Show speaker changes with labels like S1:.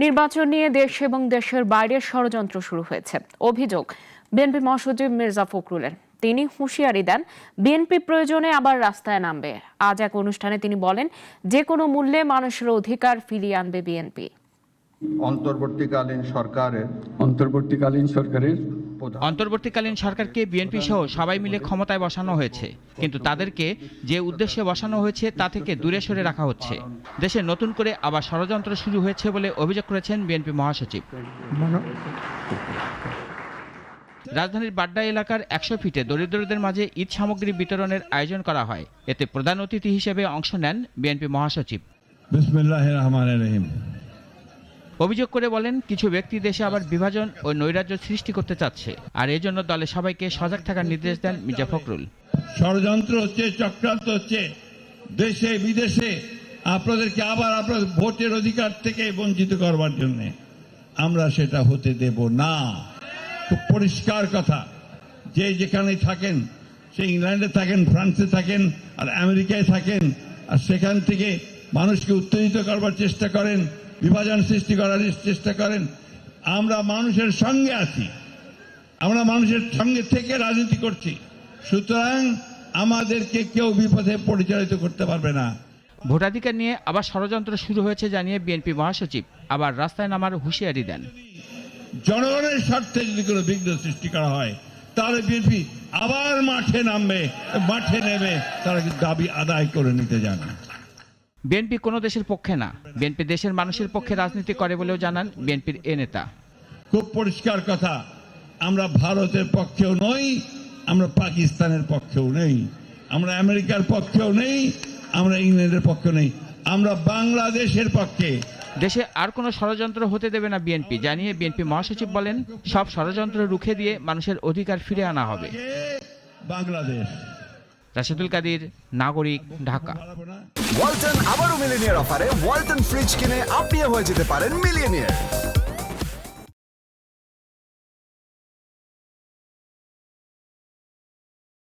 S1: নির্বাচন নিয়ে দেশ এবং দেশের বাইরের ষড়যন্ত্র শুরু হয়েছে। অভিযোগ বিএনপি মহাসচিব মির্জা ফখরুলের। তিনি হুঁশিয়ারি দেন, বিএনপি প্রয়োজনে আবার রাস্তায় নামবে। আজ এক অনুষ্ঠানে তিনি বলেন, যে কোনো মূল্যে মানুষের অধিকার ফিরিয়ে আনবে বিএনপি।
S2: অন্তর্বর্তীকালীন সরকারকে বিএনপি সহ সবাই মিলে ক্ষমতায় বসানো হয়েছে, কিন্তু তাদেরকে যে উদ্দেশ্যে বসানো হয়েছে তা থেকে দূরে সরে রাখা হচ্ছে। দেশে নতুন করে আবার ষড়যন্ত্র শুরু হয়েছে বলে অভিযোগ করেছেন বিএনপি মহাসচিব। রাজধানীর বাড্ডা এলাকার 100 ফিটে দরিদ্রদের মাঝে ঈদ সামগ্রী বিতরণের আয়োজন করা হয়। এতে প্রধান অতিথি হিসেবে অংশ নেন বিএনপি মহাসচিব।
S3: বিসমিল্লাহির রহমানির রহিম।
S2: অভিযোগ করে বলেন, কিছু ব্যক্তি দেশে আবার বিভাজন ও নৈরাজ্য সৃষ্টি করতে চাচ্ছে, আর এই জন্য দলের সবাইকে সজাগ থাকার নির্দেশ দেন মির্জা ফখরুল।
S3: ষড়যন্ত্র হচ্ছে, চক্রান্ত হচ্ছে, দেশে বিদেশে আপনাদেরকে আবার আপনাদের ভোটের অধিকার থেকে বঞ্চিত করবার জন্য। আমরা সেটা হতে দেব না। খুব পরিষ্কার কথা, যে যেখানে থাকেন, সে ইংল্যান্ডে থাকেন, ফ্রান্সে থাকেন, আর আমেরিকায় থাকেন, আর সেখান থেকে মানুষকে উত্তেজিত করবার চেষ্টা করেন, বিভাজন সৃষ্টি করার চেষ্টা করেন। আমরা মানুষের সঙ্গে আছি, আমরা মানুষের সঙ্গে থেকে রাজনীতি করছি, সুতরাং আমাদেরকে কেউ বিপথে পরিচালিত করতে পারবে না।
S2: ভোটাধিকার নিয়ে আবার ষড়যন্ত্র শুরু হয়েছে জানিয়ে বিএনপি মহাসচিব আবার রাস্তায় নামার হুঁশিয়ারি দেন।
S3: জনগণের স্বার্থে যদি কোনো বিঘ্ন সৃষ্টি করা হয়, তাহলে বিএনপি আবার মাঠে নামবে। মাঠে নেমে তারা দাবি আদায় করে নিতে জানে।
S2: বিএনপি কোনো দেশের পক্ষে না, বিএনপি দেশের মানুষের পক্ষে রাজনীতি করে বলেও জানান বিএনপির এ নেতা।
S3: খুব পরিষ্কার কথা, আমরা ভারতের পক্ষেও নই, আমরা পাকিস্তানের পক্ষেও নেই, আমরা আমেরিকার পক্ষেও নেই, আমরা ইংল্যান্ডের পক্ষেও নেই, আমরা বাংলাদেশের পক্ষে।
S2: দেশে আর কোনো ষড়যন্ত্র হতে দেবে না বিএনপি জানিয়ে বিএনপি মহাসচিব বলেন, সব ষড়যন্ত্র রুখে দিয়ে মানুষের অধিকার ফিরে আনা হবে।
S3: বাংলাদেশ।
S2: রাশেদুল কাদির, নাগরিক, ঢাকা।
S4: ওয়ালটন আবারও মিলিনিয়ার অফারে ওয়ালটন ফ্রিজ কিনে আপনিও হয়ে যেতে পারেন মিলিয়নিয়ার।